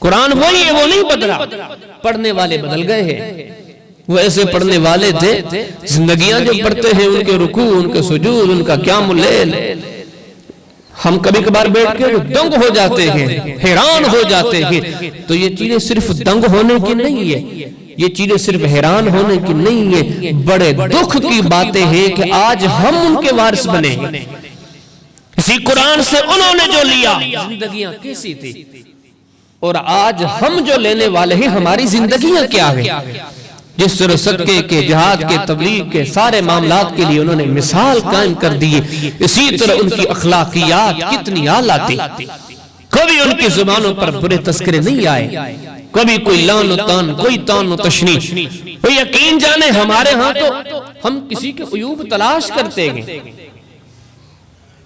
قرآن وہی ہے، وہ نہیں بدلا، پڑھنے والے بدل گئے ہیں۔ وہ ایسے پڑھنے والے تھے، زندگیاں جو پڑھتے ہیں ان کے رکوع، ان کے سجود، ان کا قیام اللیل، ہم کبھی کبھار بیٹھ کے دنگ ہو جاتے ہیں، حیران ہو جاتے ہیں۔ تو یہ چیزیں صرف دنگ ہونے کی نہیں ہے، یہ چیزیں صرف حیران ہونے کی نہیں ہے، بڑے دکھ کی باتیں ہیں کہ آج ہم ان کے وارث بنے۔ اسی قرآن سے انہوں نے جو لیا، زندگیاں کیسی تھی، اور آج ہم جو لینے والے ہیں ہماری زندگیاں کیا ہیں۔ جس طرح صدقے کے، جہاد کے، تبلیغ کے سارے معاملات کے لیے انہوں نے مثال قائم کر دی، اسی طرح ان کی اخلاقیات کتنی اعلیٰ تھی۔ کبھی ان کی زبانوں پر برے تذکرے نہیں آئے، کبھی کوئی لعن و طعن، کوئی طعن و تشنیع۔ تو یقین جانے ہمارے ہاں تو ہم کسی کے عیوب تلاش کرتے ہیں،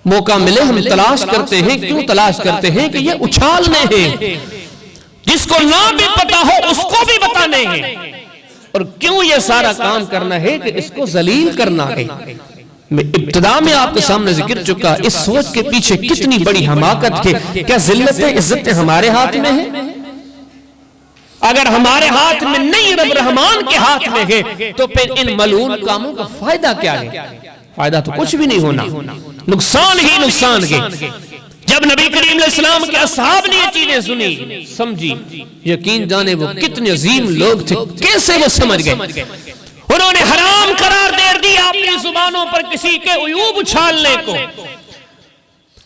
موقع ملے ہم تلاش کرتے ہیں۔ کیوں تلاش کرتے ہیں؟ کہ یہ اچھالنے ہیں، جس کو نہ بھی پتا ہو اس کو بھی بتانے ہیں۔ اور کیوں یہ سارا کام کرنا ہے؟ کہ اس کو ذلیل کرنا ہے۔ میں ابتدا میں آپ کے سامنے ذکر چکا، اس سوچ کے پیچھے کتنی بڑی حماقت ہے۔ کیا ذلتیں عزتیں ہمارے ہاتھ میں ہیں؟ اگر ہمارے ہاتھ میں نہیں، رب رحمان کے ہاتھ میں ہے، تو پھر ان ملعون کاموں کا فائدہ کیا ہے؟ فائدہ تو کچھ بھی نہیں ہونا، نقصان ہی نقصان ہے۔ جب نبی کریم علیہ السلام کے اصحاب نے یہ چیزیں سنی، سمجھی، یقین جانے وہ کتنے عظیم لوگ تھے، کیسے وہ سمجھ گئے۔ انہوں نے حرام قرار دے دیا اپنی زبانوں پر کسی کے عیوب اچھالنے کو۔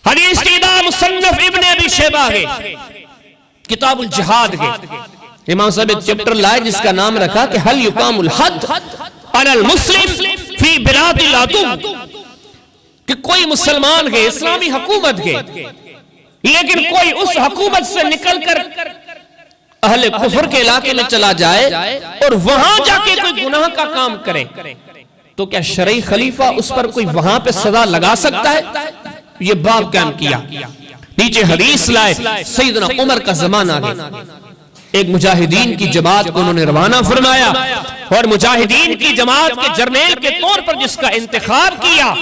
حدیث کی ابتدا مصنف ابن ابی شیبہ ہے، کتاب الجہاد ہے، امام صاحب ایک چیپٹر لائے جس کا نام رکھا کہ حل یقام الحد علی المسلم فی بلاد العدو، کہ کوئی مسلمان ہے، اسلامی حکومت ہے، لیکن کوئی اس حکومت سے نکل کر اہل کفر کے علاقے میں چلا جائے اور وہاں جا کے کوئی گناہ کا کام کرے، تو کیا شرعی خلیفہ اس پر کوئی وہاں پہ سزا لگا سکتا ہے؟ یہ باب قائم کیا۔ نیچے حدیث لائے، سیدنا عمر کا زمانہ ہے، ایک مجاہدین کی جماعت کو انہوں نے روانہ فرمایا، اور مجاہدین کی جماعت کے جرنیل کے طور پر جس کا انتخاب کیا،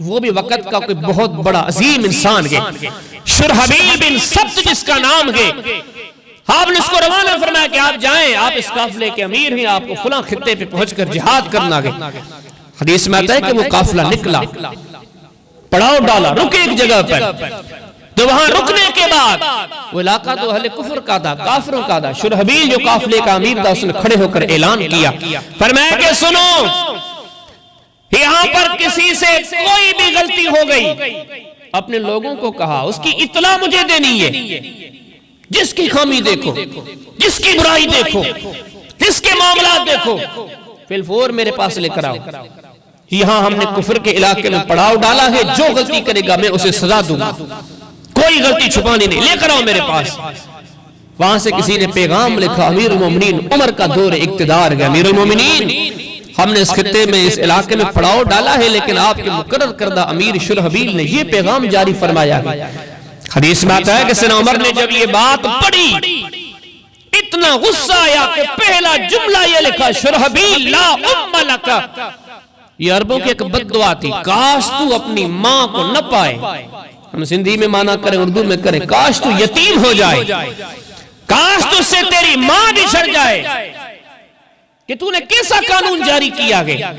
وہ بھی وقت کا کوئی بہت بڑا عظیم انسان ہے، شرحبیل بن سبت جس کا نام ہے۔ آپ نے اس کو روانہ فرمایا کہ آپ جائیں، آپ اس قافلے کے امیر ہیں، آپ کو فلاں خطے پہ پہنچ کر جہاد کرنا ہے۔ حدیث میں آتا ہے کہ وہ قافلہ نکلا، پڑاؤ ڈالا، رکے ایک جگہ پر، تو وہاں رکنے کے بعد وہ علاقہ تو اہل کفر کا تھا، کافروں کا تھا۔ شرحبیل جو قافلے کا امیر تھا، اس نے کھڑے ہو کر اعلان کیا، فرمایا کہ سنو، یہاں پر کسی سے کوئی بھی غلطی ہو گئی، اپنے لوگوں کو کہا اس کی اطلاع مجھے دینی ہے، جس کی خامی دیکھو، جس کی برائی دیکھو، جس کے معاملات دیکھو، فی الفور میرے پاس لے کر آؤ۔ یہاں ہم نے کفر کے علاقے میں پڑاؤ ڈالا ہے، جو غلطی کرے گا میں اسے سزا دوں گا، کوئی غلطی چھپانی نہیں، لے کر آؤ میرے پاس۔ وہاں سے کسی نے پیغام لکھا، امیر المومنین، عمر کا دور اقتدار ہے، امیر المومنین، ہم نے اس خطے میں اس علاقے میں پڑاؤ ڈالا ہے، لیکن آپ کے مقرر کردہ امیر شرحبیل نے یہ پیغام جاری فرمایا ہے۔ حدیث میں آتا ہے کہ سیدنا عمر نے جب یہ بات پڑھی، اتنا غصہ آیا کہ پہلا جملہ یہ لکھا، شرحبیل لا ام لکا۔ یہ عربوں کی ایک بد دعا تھی، کاش تو اپنی ماں کو نہ پائے، ہم سندھی میں معنی کریں، اردو میں کریں، کاش تو یتیم ہو جائے، کاش تو سے تیری ماں بچھڑ جائے، کہ تو نے کیسا قانون جاری کیا گیا۔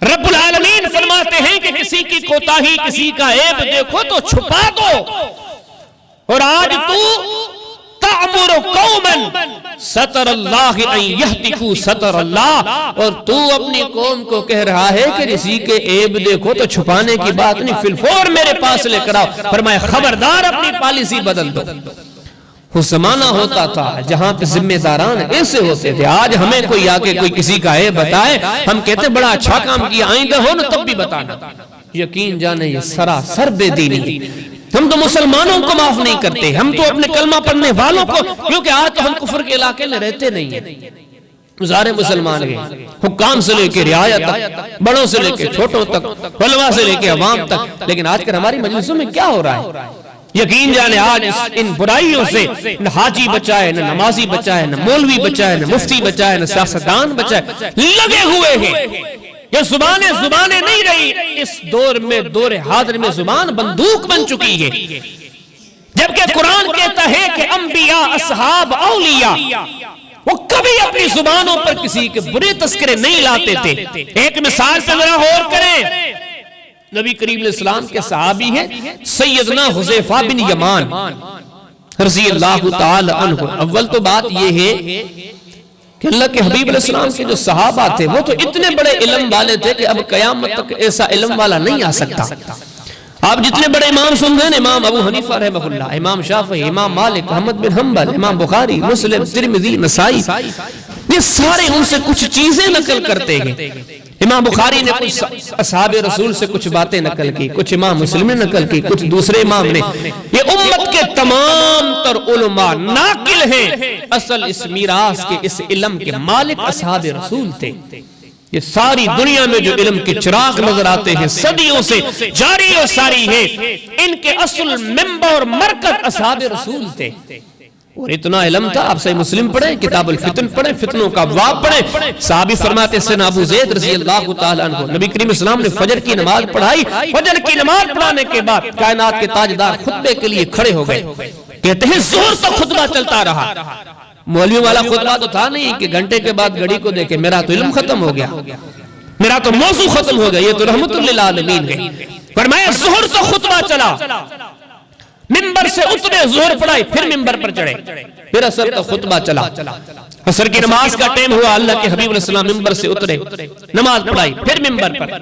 رب العالمین فرماتے ہیں کہ کسی کی کوتاہی، کسی کا عیب دیکھو تو چھپا دو، اور آج تو تأمر قوما ستر اللہ ان یہتکو ستر اللہ، اور تو اپنی قوم کو کہہ رہا ہے کہ کسی کے عیب دیکھو تو چھپانے کی بات نہیں، فی الفور میرے پاس لے کر آؤ۔ فرمایا خبردار اپنی پالیسی بدل دو۔ وہ زمانہ ہوتا تھا جہاں پہ ذمہ داران ایسے ہوتے تھے، آج ہمیں کوئی آکے کوئی کسی کا عیب بتائے، ہم کہتے بڑا اچھا کام کیا، آئندہ ہو نا تب بھی بتانا۔ یقین جانے یہ سراسر بے دینی، ہم تو مسلمانوں کو معاف نہیں کرتے، ہم تو اپنے کلمہ پڑھنے والوں کو، کیونکہ آج تو ہم کفر کے علاقے میں رہتے نہیں ہیں، سارے مسلمان ہیں، حکام سے لے کے رعایا تک، بڑوں سے لے کے چھوٹوں تک، علماء سے لے کے عوام تک، لیکن آج کل ہماری مجلسوں میں کیا ہو رہا ہے؟ یقین جانے آج ان برائیوں سے نہ حاجی بچائے، نہ نمازی بچائے، نہ مولوی بچائے، نہ مفتی بچائے، نہ سیاستدان بچائے، لگے ہوئے ہیں۔ یہ زبانیں نہیں رہی، اس دور میں، دور حاضر میں زبان بندوق بن چکی ہے۔ جبکہ قرآن کہتا ہے کہ انبیاء، اصحاب، اولیاء وہ کبھی اپنی زبانوں پر کسی کے برے تذکرے نہیں لاتے تھے۔ ایک مثال سے ذرا غور کریں، نبی کریم علیہ السلام کے صحابی ہیں سیدنا حذیفہ بن یمان رضی اللہ تعالی عنہ۔ اول تو بات یہ ہے کہ اللہ کے حبیب علیہ السلام کے جو صحابہ تھے وہ تو اتنے بڑے علم والے تھے کہ اب قیامت تک ایسا علم والا نہیں آ سکتا۔ آپ جتنے بڑے امام سن رہے ہیں، امام ابو حنیفہ رحمہ اللہ، امام شافعی، امام مالک، احمد بن حنبل، امام بخاری، مسلم، ترمذی، نسائی، یہ سارے ان سے کچھ چیزیں نقل کرتے ہیں۔ امام بخاری نے کچھ اصحاب رسول سے کچھ باتیں نقل کی، کچھ امام مسلم نے نقل کی، کچھ دوسرے امام نے۔ یہ امت کے تمام تر علماء ناقل ہیں، اصل اس میراث کے، اس علم کے مالک اصحاب رسول تھے۔ یہ ساری دنیا میں جو علم کے چراغ نظر آتے ہیں صدیوں سے جاری و ساری ہے، ان کے اصل منبع اور مرکز اصحاب رسول تھے۔ اور اتنا علم تھا، آپ صحیح مسلم پڑھیں، کتاب الفتن پڑھیں، فتنوں کا باب پڑھیں۔ صحابی فرماتے ہیں سیدنا ابو زید رضی اللہ تعالیٰ عنہ، نبی کریم السلام نے فجر کی نماز پڑھائی، فجر کی نماز پڑھانے کے بعد کائنات کے تاجدار خطبے کے لیے کھڑے ہو گئے۔ کہتے ہیں ظہر تک خطبہ چلتا رہا۔ مولویوں والا خطبہ تو تھا نہیں کہ گھنٹے کے بعد گھڑی کو دیکھے میرا تو علم ختم ہو گیا، میرا تو موضوع ختم ہو گیا، یہ تو رحمت للعالمین ہے۔ فرمایا ظہر تک خطبہ چلا، منبر سے اترے، ظہر پڑھائی، پھر منبر پر چڑھے، پھر عصر تک خطبہ چلا۔ عصر کی نماز کا ٹائم ہوا، اللہ کے حبیب علیہ السلام منبر سے اترے، نماز پڑھائی، پھر منبر پر،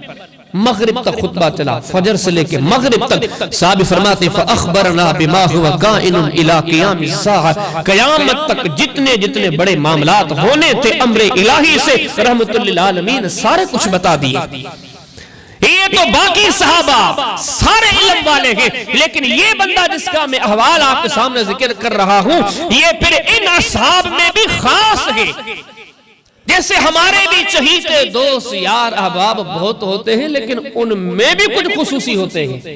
مغرب تک خطبہ چلا، فجر سے لے کے مغرب تک۔ صحابی فرماتے فَأَخْبَرْنَا بِمَا هُوَ كَائِنٌ إِلَىٰ قِيَامِ السَّاعَةِ، قیامت تک جتنے جتنے بڑے معاملات ہونے تھے امر الہی سے، رحمت للعالمین سارے کچھ بتا دیے۔ یہ تو باقی صحابہ سارے علم والے ہیں، لیکن یہ بندہ جس کا میں احوال آپ کے سامنے ذکر کر رہا ہوں، یہ پھر ان اصحاب میں بھی خاص ہے۔ جیسے ہمارے بھی چہیتے دوست، یار، احباب بہت ہوتے ہیں، لیکن ان میں بھی کچھ خصوصی ہوتے ہیں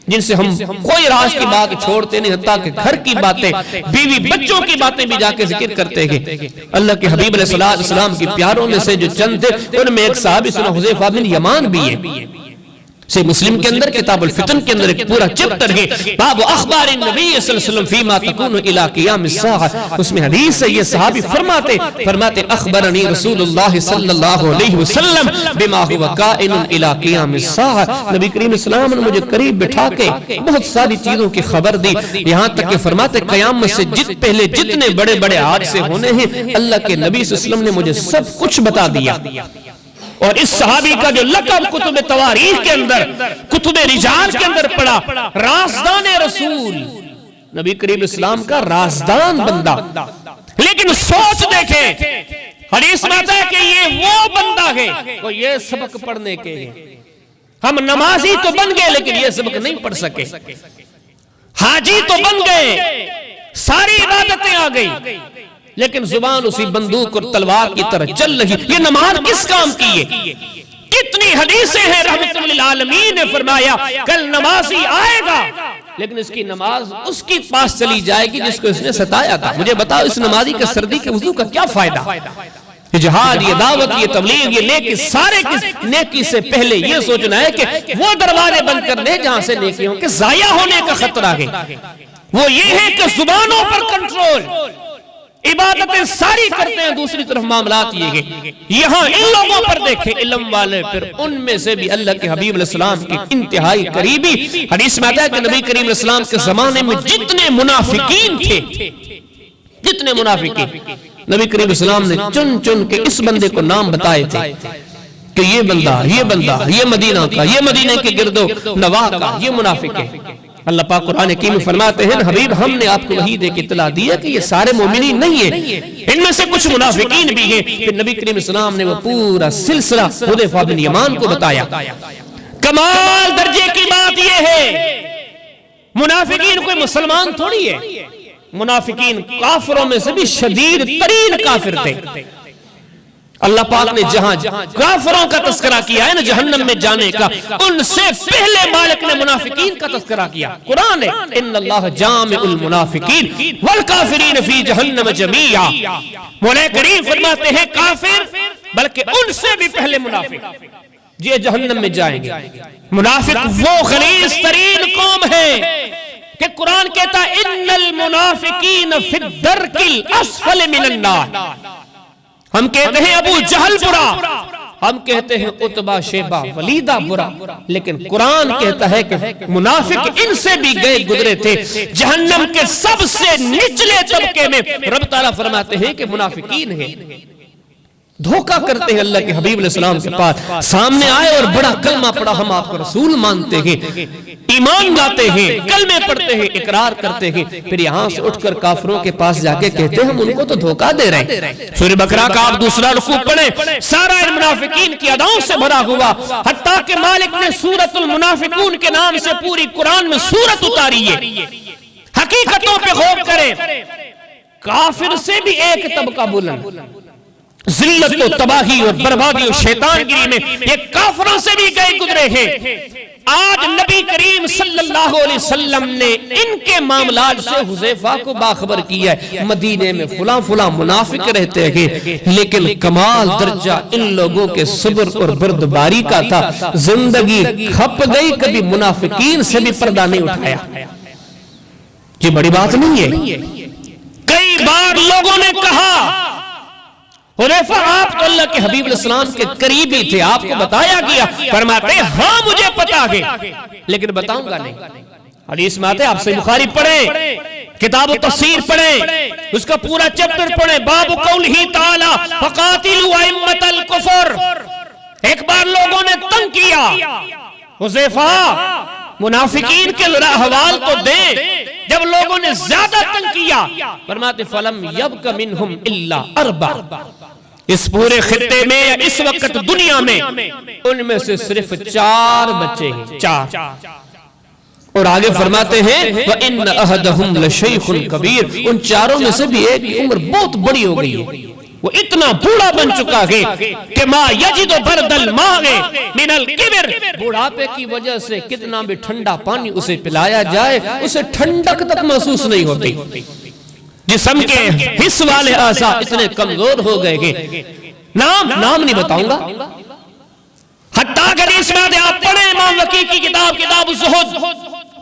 جن سے ہم کوئی راز کی بات چھوڑتے نہیں، حتیٰ کہ گھر کی باتیں، بیوی بچوں کی باتیں بھی جا کے ذکر کرتے ہیں۔ اللہ کے حبیب علیہ السلام کی پیاروں میں سے جو چند تھے، ان میں ایک صحابی سنا حذیفہ بن یمان بھی ہے۔ سے مسلم کے اندر کتاب الفتن کے اندر ایک پورا چپٹر ہے، باب اخبار النبی صلی اللہ علیہ وسلم فیما تکون الی قیام الساعہ، اس میں حدیث ہے، یہ صحابی فرماتے اخبرنی رسول اللہ صلی اللہ علیہ وسلم بما هو کائن الی قیام الساعہ، نبی کریم اسلام نے مجھے قریب بٹھا کے بہت ساری چیزوں کی خبر دی، یہاں تک کہ فرماتے قیامت سے پہلے جتنے بڑے بڑے حادثے ہونے ہیں، اللہ کے نبی صلی اللہ علیہ وسلم نے مجھے سب کچھ بتا دیا۔ اور اس صحابی کا جو لقب کتب تواریخ کے اندر، کتب رجال کے اندر پڑا، رازدان رسول، نبی کریم اسلام کا رازدان بندہ۔ لیکن سوچ دیکھیں، حدیث میں آتا ہے کہ یہ وہ بندہ ہے وہ یہ سبق پڑھنے کے ہیں۔ ہم نمازی تو بن گئے لیکن یہ سبق نہیں پڑھ سکے، حاجی تو بن گئے، ساری عبادتیں آ گئی، لیکن زبان اسی بندوق اور تلوار کی طرح چل رہی۔ یہ نماز کس کام کی ہے؟ کتنی حدیثیں ہیں، رحمت للعالمین نے فرمایا کل نمازی آئے گا لیکن اس کی نماز اس کی پاس چلی جائے گی جس کو اس نے ستایا تھا۔ مجھے بتاؤ اس نمازی کے سردی کے وضو کا کیا فائدہ؟ یہ جہاد، یہ دعوت، یہ تبلیغ، یہ نیکی، سارے نیکی سے پہلے یہ سوچنا ہے کہ وہ دروازے بند کر لے جہاں سے نیکیوں کے ضائع ہونے کا خطرہ ہے۔ وہ یہ ہے کہ زبانوں پر کنٹرول، عبادتیں ساری کرتے ہیں، دوسری طرف معاملات یہ ہیں۔ یہاں ان لوگوں پر دیکھیں علم والے، پھر ان میں سے بھی اللہ کے حبیب علیہ السلام کی انتہائی قریبی۔ حدیث میں آتا ہے کہ نبی کریم علیہ السلام کے زمانے میں جتنے منافقین تھے، جتنے منافقین، نبی کریم علیہ السلام نے چن چن کے اس بندے کو نام بتائے تھے کہ یہ بندہ، یہ مدینہ کا، یہ مدینہ کے گرد و نواح کا، یہ منافق ہے۔ اللہ پاک قرآن حکیم میں فرماتے ہیں حبیب ہم نے آپ کو وحی دے کے اطلاع دیا کہ یہ سارے مومنین نہیں ہیں، ان میں سے کچھ منافقین بھی ہیں۔ پھر نبی کریم السلام نے وہ پورا سلسلہ حذیفہ بن یمان کو بتایا۔ کمال درجے کی بات یہ ہے، منافقین کوئی مسلمان تھوڑی ہے، منافقین کافروں میں سے بھی شدید ترین کافر تھے۔ اللہ پاک نے جہاں کافروں کا تذکرہ کیا ہے نا جہنم میں جانے کا، ان سے پہلے مالک نے منافقین کا تذکرہ کیا۔ قرآن ہے ان اللہ جامع المنافقین والکافرین فی جہنم جمیعا۔ مولا کریم فرماتے ہیں کافر بلکہ ان سے بھی پہلے منافق یہ جہنم میں جائیں گے۔ منافق وہ غلیظ ترین قوم ہے کہ قرآن کہتا ہے ان المنافقین فی الدرک الاسفل من النار. ہم کہتے ہیں ابو جہل برا، ہم کہتے ہیں عتبہ شیبہ ولیدہ برا، لیکن قرآن کہتا ہے کہ منافق ان سے بھی گئے گزرے تھے جہنم کے سب سے نچلے طبقے میں. رب تعالیٰ فرماتے ہیں کہ منافقین ہیں، دھوکہ کرتے ہیں اللہ کے حبیب علیہ السلام کے پاس، سامنے آئے اور بڑا کلمہ پڑھا ہم آپ کو رسول مانتے ہیں، ایمان لاتے ہیں، کلمے پڑھتے ہیں، اقرار کرتے ہیں، پھر یہاں سے اٹھ کر کافروں کے پاس جا کے کہتے ہیں ہم ان کو تو دھوکہ دے رہے ہیں. سورہ بقرہ کا آپ دوسرا رکوع پڑھیں، سارا ان منافقین کی اداؤں سے بھرا ہوا، حتیٰ کہ مالک نے سورۃ المنافقون کے نام سے پوری قرآن میں سورت اتاری ہے. حقیقتوں پہ غور کریں، کافر سے بھی ایک طبقہ بلند، ذلت و تباہی اور بربادی اور شیطان گری میں یہ کافروں سے بھی گئے گزرے ہیں. آج نبی کریم صلی اللہ علیہ وسلم نے ان کے معاملات سے حذیفہ کو باخبر کیا ہے. مدینے میں فلاں فلاں منافق رہتے ہیں، لیکن کمال درجہ ان لوگوں کے صبر اور بردباری کا تھا. زندگی کھپ گئی، کبھی منافقین سے بھی پردہ نہیں اٹھایا. یہ بڑی بات نہیں ہے. کئی بار لوگوں نے کہا حذیفہ آپ تو اللہ کے حبیب علیہ السلام کے قریبی تھے، آپ کو بتایا گیا. فرماتے ہیں ہاں مجھے پتا ہے لیکن بتاؤں گا نہیں. حدیث میں آتے آپ سے بخاری پڑھیں، کتاب تفسیر پڑھیں، اس کا پورا چیپٹر پڑھیں، باب قولہ تعالی فقاتلوا ائمۃ الکفر. ایک بار لوگوں نے تنگ کیا، حذیفہ منافقین کے حوال تو دیں. جب لوگوں نے زیادہ تنگ کیا فرماتے فلم یبک منہم الا اربع، اس پورے خطے میں اس وقت دنیا میں ان میں سے صرف 4 بچے ہیں، 4. اور آگے فرماتے ہیں وَإِنَّ أَحَدَهُمْ لَشَيْخٌ كَبِيرٌ، ان 4 میں سے بھی ایک کی عمر بہت بڑی ہو گئی ہے، وہ اتنا بوڑھا بن چکا ہے کہ ما یجد برد الماء من الکبر، بوڑھاپے کی وجہ سے کتنا بھی ٹھنڈا پانی اسے پلایا جائے اسے ٹھنڈک تک محسوس نہیں ہوتی. جسم کے حص والے اعضاء اتنے کمزور ہو گئے کہ نام نہیں بتاؤں گا. حتیٰ کہ اس بات آپ پڑھیں امام وقی کی کتاب الزہد،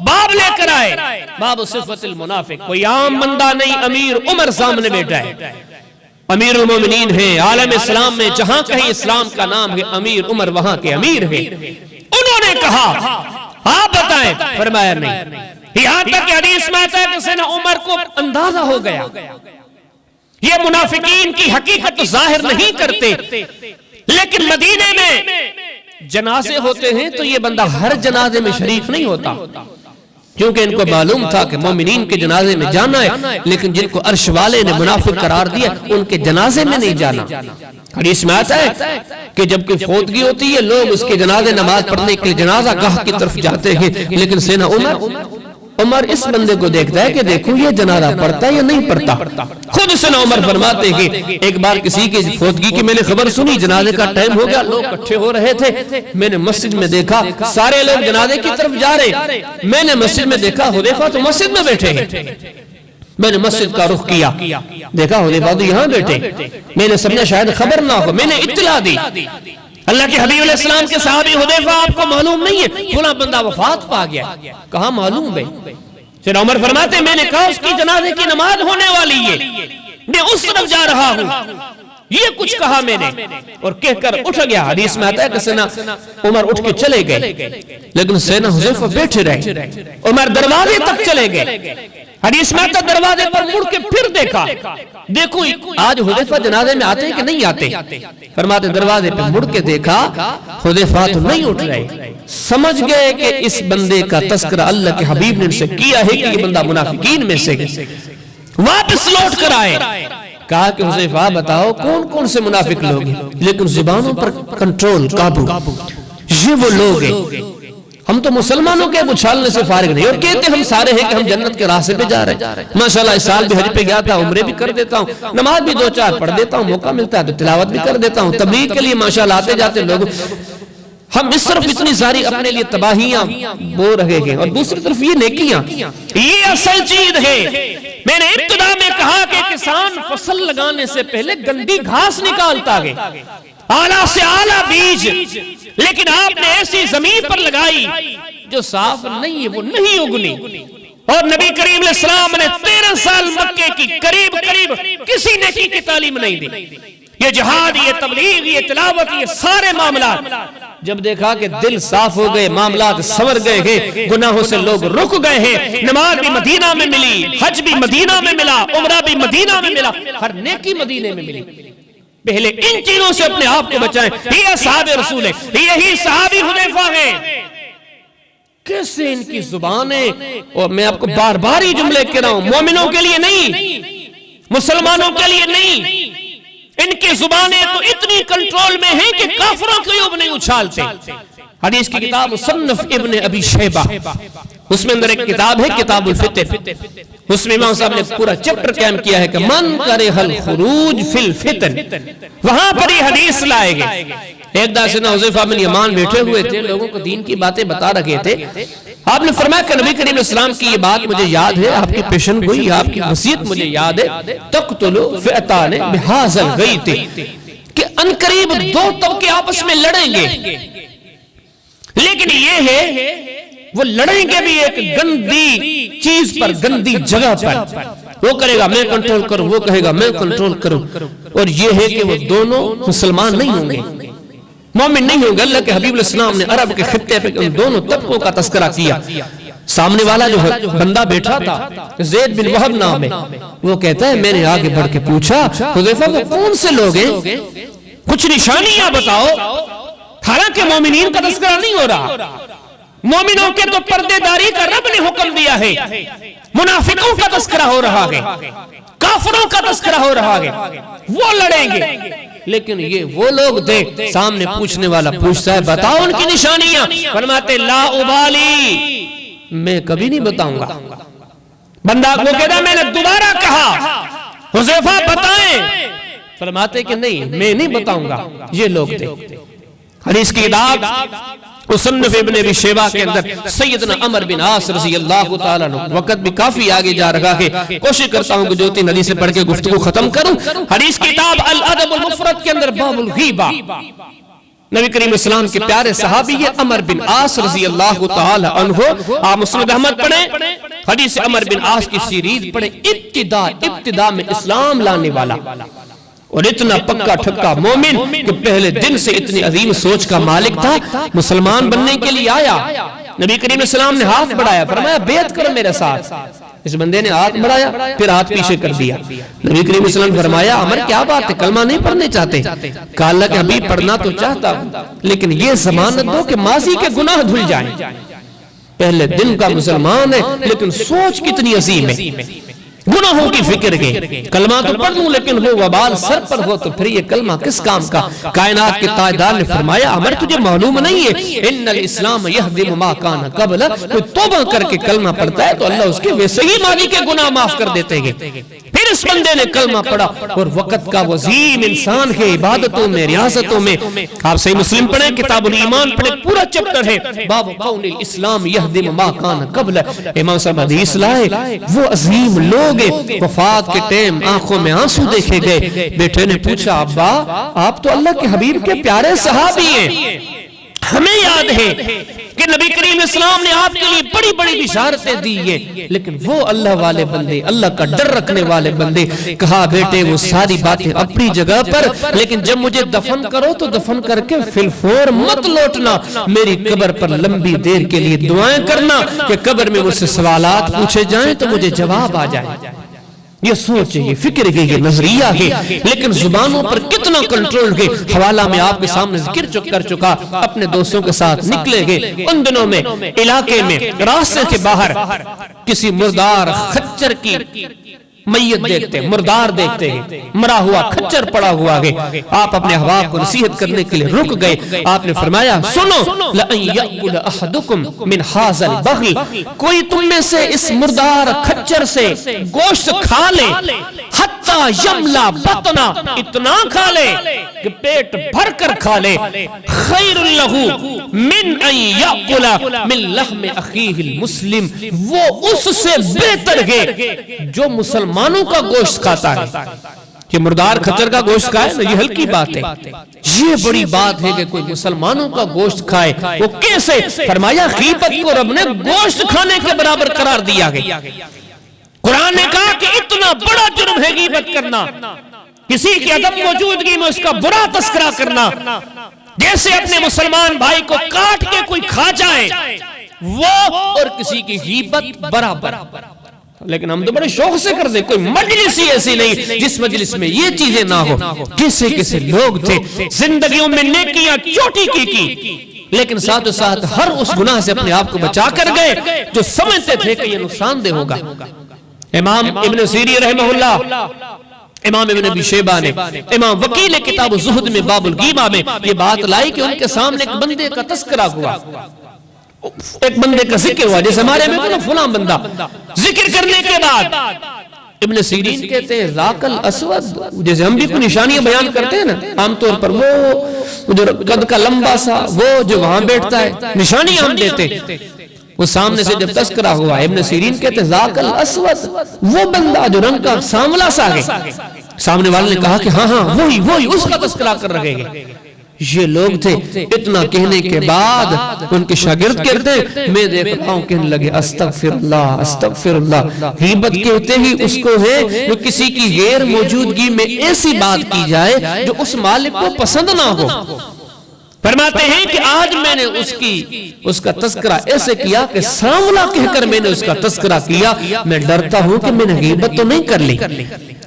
باب لے کر آئے، باب صفت المنافق. کوئی عام بندہ نہیں، امیر عمر سامنے بیٹھا ہے، امیر المومنین ہیں عالم اسلام میں، جہاں کہیں اسلام کا نام ہے امیر عمر وہاں کے امیر ہیں. انہوں نے کہا آپ بتائیں، فرمایا نہیں. یہاں تک کہ حدیث میں آتا ہے کہ سیدنا عمر کو اندازہ ہو گیا یہ منافقین کی حقیقت ظاہر نہیں کرتے، لیکن مدینے میں جنازے ہوتے ہیں تو یہ بندہ ہر جنازے میں شریک نہیں ہوتا، کیونکہ ان کو معلوم تھا کہ مومنین کے جنازے میں جانا ہے، لیکن جن کو عرش والے نے منافق قرار دیا ان کے جنازے میں نہیں جانا. حدیث میں آتا ہے کہ جب کوئی فوتگی ہوتی ہے لوگ اس کے جنازے نماز پڑھنے کے لیے جنازہ گاہ کی طرف جاتے ہیں، لیکن سیدنا عمر اس بندے کو دیکھتا ہے کہ دیکھو یہ جنازہ پڑھتا ہے یا نہیں پڑھتا. خود سیدنا عمر فرماتے ہیں کہ ایک بار کسی کی فوتگی کی میں نے خبر سنی، جنازے کا ٹائم ہو گیا، لوگ اکٹھے ہو رہے تھے، میں نے مسجد میں دیکھا سارے لوگ جنازے کی طرف جا رہے، میں نے مسجد میں دیکھا حذیفہ تو مسجد میں بیٹھے ہیں. میں نے مسجد کا رخ کیا، دیکھا حذیفہ تو یہاں بیٹھے، میں نے سمجھا شاید خبر نہ ہو، میں نے اطلاع دی. اللہ کے حبیب علیہ السلام کے صحابی حذیفہ آپ کو معلوم نہیں ہے فلاں بندہ وفات پا گیا، کہاں معلوم ہے. سیدنا عمر فرماتے میں نے کہا اس کی جنازے کی نماز ہونے والی ہے، میں اس طرف جا رہا ہوں، یہ کچھ کہا میں نے اور کہہ کر اٹھ گیا. حدیث میں آتا ہے کہ سیدنا عمر اٹھ کے چلے گئے، لیکن سیدنا حذیفہ بیٹھے رہے. عمر دروازے تک چلے گئے، حدیث میں آتا دروازے پر مڑ کے پھر دیکھا، دیکھو آج حذیفہ جنازے میں آتے ہیں کہ نہیں آتے. فرماتے دروازے پہ مڑ کے دیکھا حذیفہ تو نہیں اٹھ رہے. سمجھ گئے کہ اس بندے کا تذکرہ اللہ کے حبیب نے ان سے کیا ہے کہ یہ بندہ منافقین میں سے. واپس لوٹ کر آئے، کہا کہ حذیفہ بتاؤ کون کون سے منافق لوگ ہیں، لیکن زبانوں پر کنٹرول قابو، یہ وہ لوگ ہیں. ہم تو مسلمانوں کے اچھالنے سے فارغ نہیں اور کہتے ہم سارے ہیں کہ ہم جنت کے راستے پہ جا رہے ہیں. ماشاءاللہ اس سال بھی حج پہ گیا تھا، عمرے بھی کر دیتا ہوں، نماز بھی 2-4 پڑھ دیتا ہوں، موقع ملتا ہے تو تلاوت بھی کر دیتا ہوں، تبلیغ کے لیے ماشاءاللہ آتے جاتے لوگ. ہم اس طرف اتنی ساری اپنے لیے تباہیاں بو رہے ہیں اور دوسری طرف یہ نیکیاں، یہ اصل چیز ہے. میں نے ابتدا میں کہا کہ کسان فصل لگانے سے پہلے گندی گھاس نکالتا ہے، اعلیٰ سے اعلیٰ بیج، لیکن آپ نے ایسی زمین پر لگائی جو صاف نہیں ہے، وہ نہیں اگنی. اور نبی کریم علیہ السلام نے 13 سال مکے کی قریب کسی نیکی کی تعلیم نہیں دی. یہ جہاد، یہ تبلیغ، یہ تلاوت، یہ سارے معاملات جب دیکھا کہ دل صاف ہو گئے، معاملات سنور گئے ہیں، گناہوں سے لوگ رک گئے ہیں، نماز بھی مدینہ میں ملی، حج بھی مدینہ میں ملا، عمرہ بھی مدینہ میں ملا، ہر نیکی مدینہ میں ملی. پہلے ان چیزوں سے اپنے آپ کو بچائیں. یہ اصحاب رسول ہے، یہی صحابی حذیفہ ہیں. کیسے ان کی زبانیں، اور میں آپ کو بار بار یہ جملے کہہ رہا ہوں، مومنوں کے لیے نہیں، مسلمانوں کے لیے نہیں، ان کی زبانیں تو اتنی کنٹرول میں ہیں کہ کافروں کے عیوب نہیں اچھالتے. حدیث کی کتاب مصنف ابن ابی شیبہ، اس میں اندر ایک کتاب ہے کتاب الفطر، اس میں امام صاحب نے پورا چیپٹر قائم کیا ہے کہ من کرہ الخروج فی الفتن. وہاں پر یہ حدیث لائے گئے. ایک دفعہ سیدنا حذیفہ بن یمان بیٹھے ہوئے تھے، لوگوں کو دین کی باتیں بتا رکھے تھے. آپ نے فرمایا کہ نبی کریم علیہ السلام کی یہ بات مجھے یاد ہے، آپ کی پیشن گوئی، آپ کی وصیت مجھے یاد ہے، تقتلوا فئتان بہذا الغیت، کہ انقریب دو طبقے آپس میں لڑیں گے. لیکن یہ ہے وہ لڑیں گے بھی ایک گندی چیز پر، گندی جگہ پر. وہ کرے گا میں کنٹرول کروں، وہ کہے گا میں کنٹرول کروں. اور یہ ہے کہ وہ دونوں مسلمان نہیں ہوں گے، مومن نہیں ہوں گے. اللہ کے حبیب علیہ السلام نے عرب کے خطے پہ ان دونوں طبقوں کا تذکرہ کیا. سامنے والا جو بندہ بیٹھا تھا زید بن وہب نام ہے، وہ کہتا ہے میں نے آگے بڑھ کے پوچھا حذیفہ وہ کون سے لوگ ہیں، کچھ نشانیاں بتاؤ. حالانکہ مومنین کا تذکرہ نہیں ہو رہا، مومنوں کے تو پردے داری کا رب نے حکم دیا ہے، منافقوں کا تذکرہ ہو رہا ہے، کافروں کا تذکرہ ہو رہا ہے. وہ لڑیں گے. لیکن یہ وہ لوگ تھے، سامنے پوچھنے والا پوچھتا ہے بتاؤ ان کی نشانیاں، فرماتے لا ابالی، میں کبھی نہیں بتاؤں گا. بندہ کو کہتا میں نے دوبارہ کہا حذیفہ بتائیں، فرماتے کہ نہیں میں نہیں بتاؤں گا. یہ لوگ تھے. حدیث کی کتاب مصنف ابن ابی شیبہ کے اندر سیدنا عمر بن عاص رضی اللہ تعالیٰ عنہ، وقت بھی کافی آگے جا رہا ہے، کوشش کرتا ہوں کہ جو تین حدیثیں پڑھ کے گفتگو ختم کروں. حدیث کی کتاب الادب المفرد کے اندر باب الغیبہ، نبی کریم اسلام کے پیارے صحابی ہے عمر بن عاص رضی اللہ تعالیٰ عنہ. آپ مسند احمد پڑھیں، حدیث عمر بن عاص کی سیریز پڑھیں. ابتدا میں اسلام لانے والا اور اتنا پکا ٹھکا مومن کہ پہلے دن سے اتنی عظیم سوچ کا مالک تھا. مسلمان بننے کے لیے آیا، نبی کریم السلام نے ہاتھ بڑھایا، فرمایا بیعت کرو میرے ساتھ. اس بندے نے ہاتھ بڑھایا، پھر ہاتھ پیچھے کر دیا. نبی کریم السلام نے فرمایا عمر کیا بات ہے، کلمہ نہیں پڑھنے چاہتے؟ کہا اللہ کہ ابھی پڑھنا تو چاہتا ہوں، لیکن یہ ضمانت دو کہ ماضی کے گناہ دھل جائیں. پہلے دن کا مسلمان ہے لیکن سوچ کتنی عظیم ہے. گناہوں کی فکر کے کلمہ تو پڑھ لوں لیکن وہ وبال سر پر ہو تو پھر یہ کلمہ کس کام کا. کائنات کے تاجدار نے فرمایا عمر تجھے معلوم نہیں ہے ان الاسلام یہدم ما کان قبل، کوئی توبہ کر کے کلمہ پڑھتا ہے تو اللہ اس کے ویسے ہی ماضی کے گناہ معاف کر دیتے ہیں. پھر اس بندے نے کلمہ پڑھا اور وقت کا وزیم انسان ہے، عبادتوں میں ریاضتوں میں. آپ صحیح مسلم پڑھیں، کتاب الایمان پڑھیں، پورا چپٹر ہے باب قول الاسلام یہدم ما کان قبل. امام صاحب حدیث لائے وہ عظیم لوگ وفات کے ٹائم آنکھوں میں آنسو دیکھے گئے. بیٹے نے پوچھا ابا آپ تو اللہ کے حبیب کے پیارے صحابی ہیں، ہمیں یاد ہے کہ نبی کریم اسلام نے آپ کے لیے بڑی بڑی بشارتیں دی ہیں، لیکن وہ اللہ والے بندے، اللہ کا ڈر رکھنے والے بندے. کہا بیٹے وہ ساری باتیں اپنی جگہ پر، لیکن جب مجھے دفن کرو تو دفن کر کے فی الفور مت لوٹنا، میری قبر پر لمبی دیر کے لیے دعائیں کرنا کہ قبر میں مجھ سے سوالات پوچھے جائیں تو مجھے جواب آ جائے. یہ سوچ ہے، یہ فکر ہے، یہ نظریہ ہے، لیکن زبانوں پر کتنا کنٹرول ہے. حوالہ میں آپ کے سامنے ذکر کر چکا، اپنے دوستوں کے ساتھ نکلے گئے. ان دنوں میں علاقے میں راستے کے باہر کسی مردار خچر کی میت دیکھتے ہیں، مردار دیکھتے ہیں، مرا ہوا خچر پڑا ہوا ہے. آپ اپنے احباب کو نصیحت کرنے کے لیے رک گئے. آپ نے فرمایا سنو لَأَن يَأْكُلَ أَحَدُكُمْ مِنْ هَذَا الْبَغْلِ، کوئی تم میں سے اس مردار خچر سے گوشت کھا لے، حتی یملا بطنا، اتنا کھا لے کہ پیٹ بھر کر کھا لے، خیر لہو من ان یأکل من لحم اخیہ المسلم، وہ اس سے بہتر ہے جو مسلمانوں کا گوشت کھاتا ہے. کہ مردار خچر کا گوشت کھائے نا، یہ ہلکی بات ہے، یہ بڑی بات ہے کہ کوئی مسلمانوں کا گوشت کھائے۔ وہ کیسے؟ فرمایا غیبت کو رب نے گوشت کھانے کے برابر قرار دیا گیا۔ قرآن نے کہا کہ اتنا بڑا جرم ہے غیبت کرنا، کسی کی عدم موجودگی میں اس کا برا تذکرہ کرنا، جیسے اپنے مسلمان بھائی کو کاٹ کے کوئی کھا جائے وہ اور کسی کی غیبت برابر۔ لیکن ہم تو بڑے شوق سے کر دیں، کوئی مجلس ہی ایسی نہیں جس مجلس میں یہ چیزیں نہ ہو۔ کسے کسے لوگ تھے زندگیوں میں نیکیاں چوٹی کی، لیکن ساتھ ساتھ ہر اس گناہ سے اپنے آپ کو بچا کر گئے جو سمجھتے تھے کہ یہ نقصان دہ ہوگا۔ امام ابن سیری رحمہ اللہ، امام ابن ابی شیبہ نے، امام وکیل کتاب الزہد میں باب الغیبہ میں یہ بات لائی کہ ان کے سامنے ایک بندے کا تذکرہ ہوا، ایک بندے کا ذکر ہوا، جیسے ہمارے میں کہنا فلاں بندہ، ذکر کرنے کے بعد ابن سیرین کہتے ہیں ذاک الاسود، جیسے ہم بھی کوئی نشانیاں بیان کرتے ہیں نا عام طور پر، وہ جو قد کا لمبا سا، وہ جو وہاں بیٹھتا ہے، نشانیاں ہم دیتے، وہ سامنے سے جب تذکرہ ہوا ابن سیرین کہتے ہیں ذاک الاسود، وہ بندہ جو رنگ کا سانولا سا ہے۔ سامنے والے نے کہا کہ ہاں ہاں وہی اس کا تذکرہ کر رہے ہیں۔ یہ لوگ تھے، اتنا کہنے کے بعد ان کے شاگرد کہتے ہیں، میں دیکھتا ہوں کہنے لگے استغفر اللہ استغفر اللہ۔ غیبت کہتے ہی اس کو ہے جو کسی کی غیر موجودگی میں ایسی بات کی جائے جو اس مالک کو پسند نہ ہو۔ فرماتے ہیں کہ آج میں نے اس کا تذکرہ ایسے کیا کہ ساملا کہہ کر میں نے اس کا تذکرہ کیا، میں ڈرتا ہوں کہ میں نے غیبت تو نہیں کر لی۔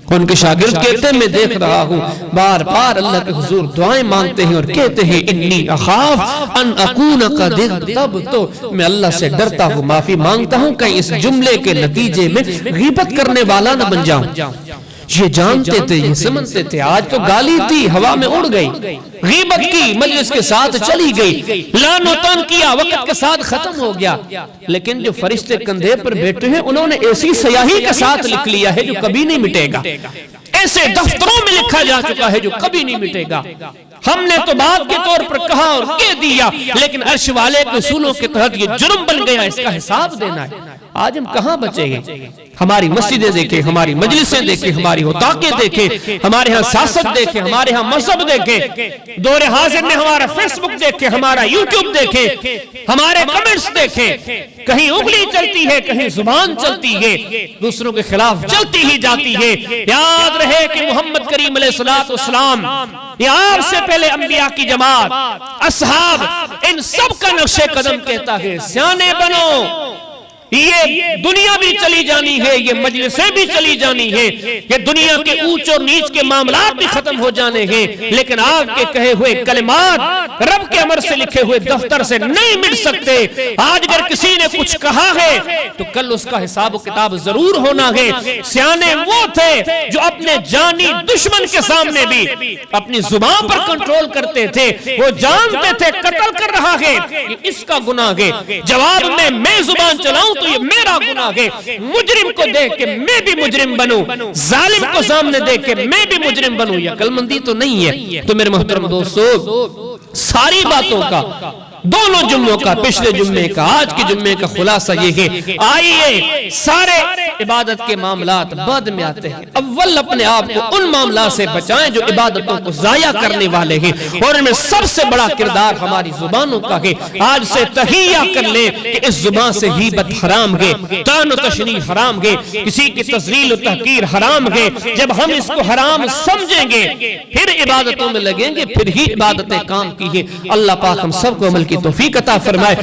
ان کے شاگرد کہتے ہیں میں دیکھ رہا ہوں بار بار اللہ کے حضور دعائیں مانگتے ہیں اور کہتے ہیں انی اخاف ان اکون قد اغتبت، میں اللہ سے ڈرتا ہوں، معافی مانگتا ہوں کہیں اس جملے کے نتیجے میں غیبت کرنے والا نہ بن جاؤں۔ یہ جانتے تھے، یہ سمجھتے تھے، آج تو گالی تھی ہوا میں اڑ گئی، غیبت کی مجلس کے ساتھ چلی گئی، لعن و طعن کیا وقت کے ساتھ ختم ہو گیا۔ لیکن جو فرشتے کندھے پر بیٹھے ہیں انہوں نے ایسی سیاہی کے ساتھ لکھ لیا ہے جو کبھی نہیں مٹے گا، ایسے دفتروں میں لکھا جا چکا ہے جو کبھی نہیں مٹے گا۔ ہم نے تو بات کے طور پر کہا اور کہہ دیا، لیکن عرش والے کے اصولوں کے تحت یہ جرم بن گیا، اس کا حساب دینا ہے۔ آج ہم کہاں بچے گے؟ ہماری مسجدیں دیکھیں، ہماری مجلسیں دیکھیں، ہماری حطاقیں دیکھیں، ہمارے ہاں سیاست دیکھیں، ہمارے ہاں مذہب دیکھیں، دور حاضر میں ہمارا فیس بک دیکھیں، ہمارا یوٹیوب دیکھیں، ہمارے کمنٹس دیکھیں، کہیں انگلی چلتی ہے کہیں زبان چلتی ہے، دوسروں کے خلاف چلتی ہی جاتی ہے۔ یاد رہے کہ محمد کریم علیہ السلام یا آپ سے پہلے انبیاء کی جماعت، اصحاب، ان سب کا نقش قدم کہتا ہے سیانے بنو، یہ دنیا بھی چلی جانی ہے، یہ مجلسیں بھی چلی جانی ہے، یہ دنیا کے اونچ اور نیچ کے معاملات بھی ختم ہو جانے ہیں، لیکن آپ کے کہے ہوئے کلمات رب کے امر سے لکھے ہوئے دفتر سے نہیں مٹ سکتے۔ آج اگر کسی نے کچھ کہا ہے تو کل اس کا حساب و کتاب ضرور ہونا ہے۔ سیانے وہ تھے جو اپنے جانی دشمن کے سامنے بھی اپنی زبان پر کنٹرول کرتے تھے، وہ جانتے تھے قتل کر رہا ہے یہ اس کا گناہ ہے، جواب میں زبان چلاؤں تو یہ میرا گناہ ہے، مجرم کو دیکھ کے میں بھی مجرم بنوں، ظالم کو سامنے دیکھ کے میں بھی مجرم بنوں، یہ عقل مندی تو نہیں ہے۔ تو میرے محترم دوستو، ساری باتوں کا، دونوں جمعوں کا، پچھلے جمعے کا، آج کے جمعے کا خلاصہ یہ ہے، آئیے سارے عبادت کے معاملات بعد میں آتے ہیں، اول اپنے آپ کو ان معاملات سے بچائیں جو عبادتوں کو ضائع کرنے والے ہیں، اور ان میں سب سے بڑا کردار ہماری زبانوں کا ہے۔ آج سے تہیہ کر لیں کہ اس زبان سے غیبت حرام ہے، طعن و تشنیع حرام ہے، کسی کی تذلیل و تحقیر حرام ہے۔ جب ہم اس کو حرام سمجھیں گے پھر عبادتوں میں لگیں گے، پھر ہی عبادتیں کام کی ہیں۔ اللہ پاک ہم سب کو عمل کی توفیق عطا فرمائے۔